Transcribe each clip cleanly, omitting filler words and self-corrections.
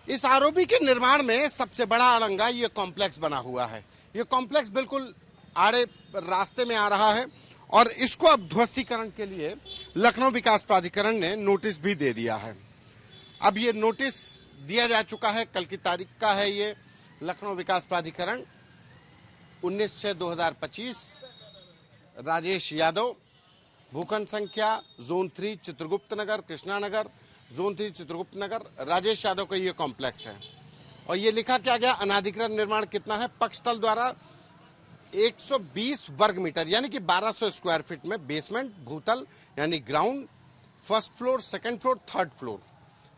इस आरओबी के निर्माण में सबसे बड़ा अड़ंगा ये कॉम्प्लेक्स बना हुआ है। ये कॉम्प्लेक्स बिल्कुल आड़े रास्ते में आ रहा है और इसको अब ध्वस्तीकरण के लिए लखनऊ विकास प्राधिकरण ने नोटिस भी दे दिया है। अब ये नोटिस दिया जा चुका है, कल की तारीख का है ये। लखनऊ विकास प्राधिकरण 19/6/2025, राजेश यादव, भूखंड संख्या जोन 3 चित्रगुप्त नगर कृष्णा नगर, जोन 3 चित्रगुप्त नगर, राजेश यादव का ये कॉम्प्लेक्स है। और ये लिखा क्या गया, अनाधिकृत निर्माण कितना है, पक्ष तल द्वारा 120 वर्ग मीटर यानी कि 1200 स्क्वायर फीट में बेसमेंट, भूतल यानी ground, first floor, second floor, third floor,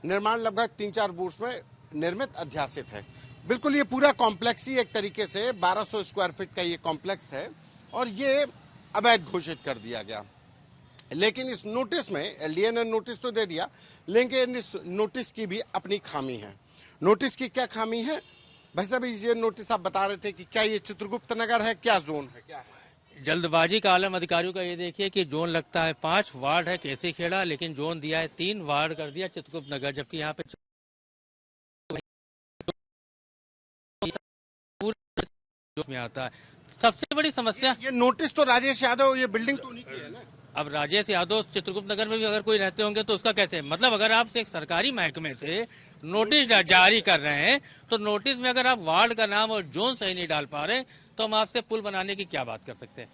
निर्माण लगभग 3-4 वर्ष में निर्मित अध्यासित है। बिल्कुल ये पूरा कॉम्प्लेक्स ही एक तरीके से 1200 स्क्वायर फीट का ये कॉम्प्लेक्स है और ये अवैध घोषित कर दिया गया। लेकिन इस नोटिस में एलडीए ने नोटिस तो दे दिया, लेकिन इस नोटिस की भी अपनी खामी है। नोटिस की क्या खामी है भाई साहब? ये नोटिस आप बता रहे थे कि क्या ये चित्रगुप्त नगर है, क्या जोन है, क्या है? जल्दबाजी का आलम अधिकारियों का ये देखिए कि जोन लगता है 5, वार्ड है केसी खेड़ा, लेकिन जोन दिया है 3, वार्ड कर दिया चित्रगुप्त नगर, जबकि यहाँ पे में आता है। सबसे बड़ी समस्या ये नोटिस तो राजेश यादव, ये बिल्डिंग तो उन्हीं की है ना। अब राजेश यादव चित्रगुप्त नगर में भी अगर कोई रहते होंगे तो उसका कैसे, मतलब अगर आप एक सरकारी महकमे से नोटिस जारी कर रहे हैं तो नोटिस में अगर आप वार्ड का नाम और जोन सही नहीं डाल पा रहे तो हम आपसे पुल बनाने की क्या बात कर सकते हैं।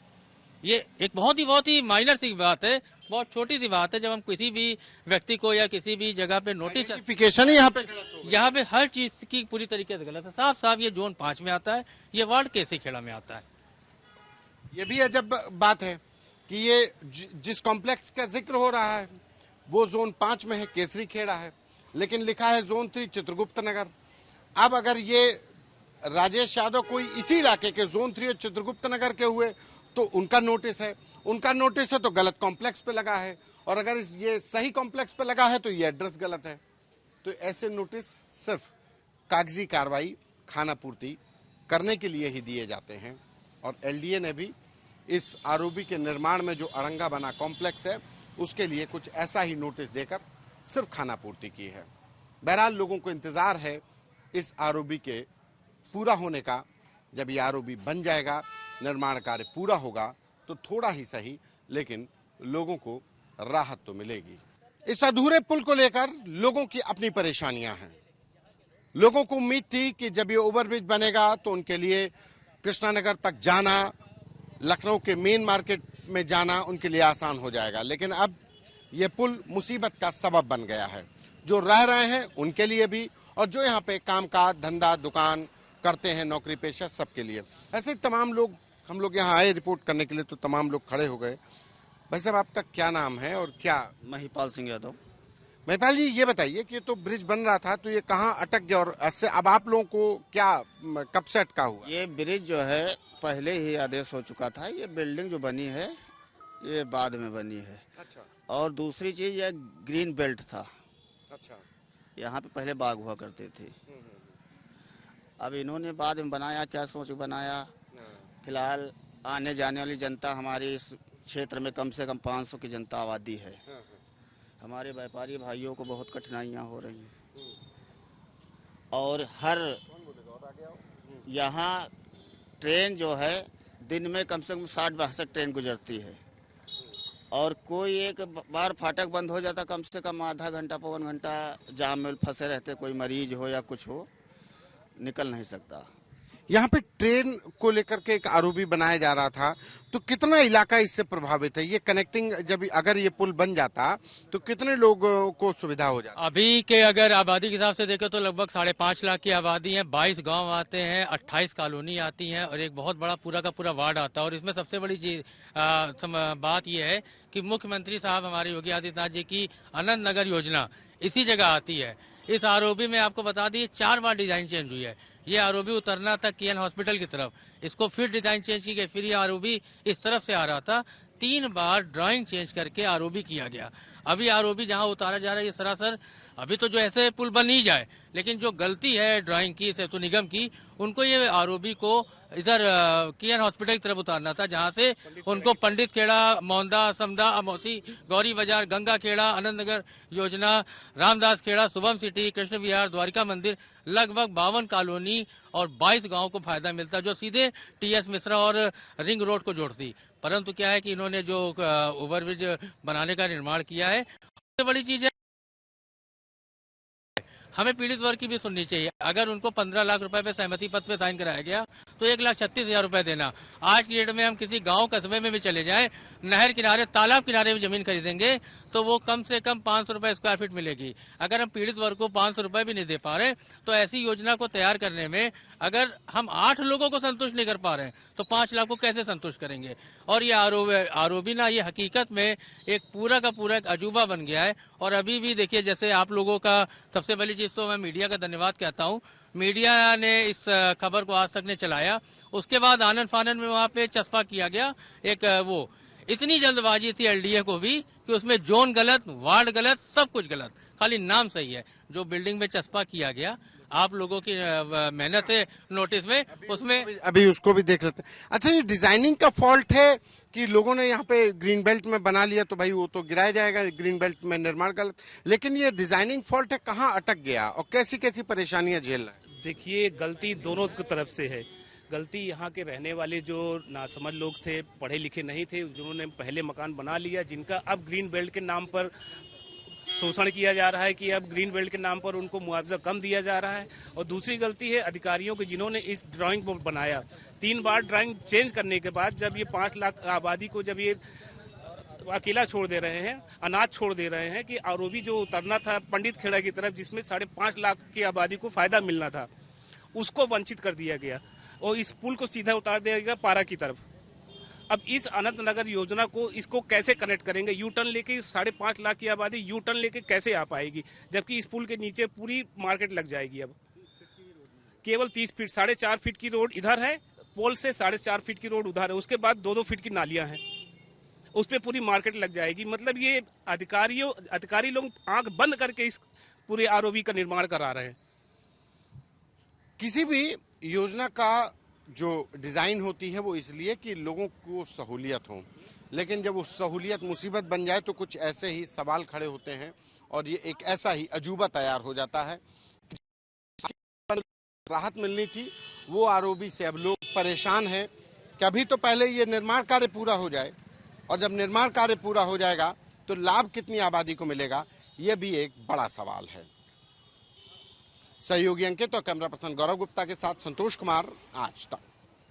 ये एक बहुत ही माइनर सी बात है, बहुत छोटी सी बात है। जब हम किसी भी व्यक्ति को या किसी भी जगह पे नोटिस, यहाँ पे हर चीज की पूरी तरीके से गलत है। साफ साफ ये जोन 5 में आता है, ये वार्ड केसी खेड़ा में आता है। ये भी अजब बात है कि ये जिस कॉम्प्लेक्स का जिक्र हो रहा है वो जोन 5 में है, केसरी खेड़ा है, लेकिन लिखा है जोन 3 चित्रगुप्त नगर। अब अगर ये राजेश यादव कोई इसी इलाके के जोन 3 और चित्रगुप्त नगर के हुए तो उनका नोटिस है, तो गलत कॉम्प्लेक्स पे लगा है, और अगर ये सही कॉम्प्लेक्स पे लगा है तो ये एड्रेस गलत है। तो ऐसे नोटिस सिर्फ कागजी कार्रवाई, खाना पूर्ति करने के लिए ही दिए जाते हैं। और एलडीए ने भी इस आरओबी के निर्माण में जो अड़ंगा बना कॉम्प्लेक्स है उसके लिए कुछ ऐसा ही नोटिस देकर सिर्फ खाना पूर्ति की है। बहरहाल लोगों को इंतजार है इस आरओबी के पूरा होने का। जब ये आरओबी बन जाएगा, निर्माण कार्य पूरा होगा तो थोड़ा ही सही लेकिन लोगों को राहत तो मिलेगी। इस अधूरे पुल को लेकर लोगों की अपनी परेशानियां हैं। लोगों को उम्मीद थी कि जब ये ओवरब्रिज बनेगा तो उनके लिए कृष्णानगर तक जाना, लखनऊ के मेन मार्केट में जाना उनके लिए आसान हो जाएगा, लेकिन अब ये पुल मुसीबत का सबब बन गया है। जो रह रहे हैं उनके लिए भी और जो यहाँ पे कामकाज, धंधा, दुकान करते हैं, नौकरी पेशा, सबके लिए। ऐसे तमाम लोग, हम लोग यहाँ आए रिपोर्ट करने के लिए तो तमाम लोग खड़े हो गए। भाई साहब आपका क्या नाम है और क्या? महिपाल सिंह यादव। महिपाल जी ये बताइए कि तो ब्रिज बन रहा था तो ये कहाँ अटक गया और ऐसे अब आप लोगों को क्या, कब से अटका हुआ? ये ब्रिज जो है पहले ही आदेश हो चुका था, ये बिल्डिंग जो बनी है ये बाद में बनी है। अच्छा। और दूसरी चीज ये ग्रीन बेल्ट था। अच्छा। यहाँ पे पहले बाग हुआ करते थे, अब इन्होंने बाद में बनाया, क्या सोच बनाया। फिलहाल आने जाने वाली जनता हमारी इस क्षेत्र में कम से कम 500 की जनता आबादी है। हमारे व्यापारी भाइयों को बहुत कठिनाइयाँ हो रही हैं और हर यहाँ ट्रेन जो है दिन में कम से कम 60-62 ट्रेन गुजरती है और कोई एक बार फाटक बंद हो जाता कम से कम आधा घंटा पौन घंटा जाम में फंसे रहते, कोई मरीज हो या कुछ हो निकल नहीं सकता। यहाँ पे ट्रेन को लेकर के एक आरओबी बनाया जा रहा था तो कितना इलाका इससे प्रभावित है? ये कनेक्टिंग, जब अगर ये पुल बन जाता तो कितने लोगों को सुविधा हो जाती? अभी के अगर आबादी के हिसाब से देखें तो लगभग 5.5 लाख की आबादी है, 22 गांव आते हैं, 28 कॉलोनी आती हैं और एक बहुत बड़ा पूरा का पूरा वार्ड आता है। और इसमें सबसे बड़ी चीज बात यह है कि मुख्यमंत्री साहब हमारे योगी आदित्यनाथ जी की अनंत नगर योजना इसी जगह आती है। इस आरओबी में आपको बता दी 4 बार डिजाइन चेंज हुई है। ये आरओबी उतरना था केएन हॉस्पिटल की तरफ, इसको फिर डिजाइन चेंज की गई, फिर ये आरओबी इस तरफ से आ रहा था। 3 बार ड्राइंग चेंज करके आरओबी किया गया। अभी आरओबी जहां उतारा जा रहा है ये सरासर, अभी तो जो ऐसे पुल बन ही जाए लेकिन जो गलती है ड्राइंग की सेतु निगम की, उनको ये आरओबी को इधर कियन हॉस्पिटल की तरफ उतारना था, जहां से उनको पंडित खेड़ा, मौंदा, समदा, अमौसी, गौरी बाजार, गंगा खेड़ा, आनंद नगर योजना, रामदास खेड़ा, शुभम सिटी, कृष्ण विहार, द्वारिका मंदिर, लगभग 52 कॉलोनी और 22 गांव को फायदा मिलता, जो सीधे टीएस मिश्रा और रिंग रोड को जोड़ती। परंतु क्या है कि इन्होंने जो ओवरब्रिज बनाने का निर्माण किया है, सबसे बड़ी चीज है हमें पीड़ित वर्ग की भी सुननी चाहिए। अगर उनको 15 लाख रुपए पे सहमति पत्र पे साइन कराया गया तो 1,36,000 रुपए देना। आज की डेट में हम किसी गांव कस्बे में भी चले जाएं, नहर किनारे, तालाब किनारे भी जमीन खरीदेंगे तो वो कम से कम 500 रुपए स्क्वायर फीट मिलेगी। अगर हम पीड़ित वर्ग को 500 रुपए भी नहीं दे पा रहे तो ऐसी योजना को तैयार करने में अगर हम 8 लोगों को संतुष्ट नहीं कर पा रहे तो 5 लाख को कैसे संतुष्ट करेंगे। और ये आरोपी ना, ये हकीकत में एक पूरा का पूरा एक अजूबा बन गया है। और अभी भी देखिए, जैसे आप लोगों का सबसे पहली चीज तो मैं मीडिया का धन्यवाद कहता हूँ, मीडिया ने इस खबर को आज तक ने चलाया। उसके बाद आनन फानन में वहां पे चस्पा किया गया एक वो, इतनी जल्दबाजी थी एलडीए को भी कि उसमें जोन गलत, वार्ड गलत, सब कुछ गलत, खाली नाम सही है। जो बिल्डिंग में चस्पा किया गया, आप लोगों की मेहनत है नोटिस में, उसमें अभी उसको भी देख लेते हैं। अच्छा, ये डिजाइनिंग का फॉल्ट है कि लोगों ने यहाँ पे ग्रीन बेल्ट में बना लिया तो भाई वो तो गिराया जाएगा, ग्रीन बेल्ट में निर्माण गलत, लेकिन ये डिजाइनिंग फॉल्ट है, कहाँ अटक गया और कैसी कैसी परेशानियां झेल रहा है? देखिए, गलती दोनों की तरफ से है। गलती यहाँ के रहने वाले जो नासमझ लोग थे, पढ़े लिखे नहीं थे, जिन्होंने पहले मकान बना लिया, जिनका अब ग्रीन बेल्ट के नाम पर शोषण किया जा रहा है कि अब ग्रीन बेल्ट के नाम पर उनको मुआवजा कम दिया जा रहा है। और दूसरी गलती है अधिकारियों की, जिन्होंने इस ड्राइंग को बनाया। 3 बार ड्राइंग चेंज करने के बाद जब ये 5 लाख आबादी को जब ये अकेला छोड़ दे रहे हैं, अनाज छोड़ दे रहे हैं कि आरओबी जो उतरना था पंडित खेड़ा की तरफ, जिसमें 5.5 लाख की आबादी को फायदा मिलना था, उसको वंचित कर दिया गया और इस पुल को सीधा उतार दिया गया पारा की तरफ। अब इस अनंत नगर योजना को, इसको कैसे कनेक्ट करेंगे? यू टर्न लेके 5.5 लाख की आबादी यू टर्न लेके कैसे आ पाएगी, जबकि इस पुल के नीचे पूरी मार्केट लग जाएगी। अब केवल 30 फीट, 4.5 फीट की रोड इधर है, पोल से 4.5 फीट की रोड उधर है, उसके बाद 2-2 फीट की नालियां हैं, उस पर पूरी मार्केट लग जाएगी। मतलब ये अधिकारी लोग आंख बंद करके इस पूरे आरओबी का निर्माण करा रहे हैं। किसी भी योजना का जो डिजाइन होती है वो इसलिए कि लोगों को सहूलियत हो, लेकिन जब वो सहूलियत मुसीबत बन जाए तो कुछ ऐसे ही सवाल खड़े होते हैं और ये एक ऐसा ही अजूबा तैयार हो जाता है। राहत मिलनी थी वो आरओबी से अब लोग परेशान हैं कि अभी तो पहले ये निर्माण कार्य पूरा हो जाए, और जब निर्माण कार्य पूरा हो जाएगा तो लाभ कितनी आबादी को मिलेगा, ये भी एक बड़ा सवाल है। सहयोगी अंकित और कैमरा पर्सन गौरव गुप्ता के साथ संतोष कुमार, आज तक।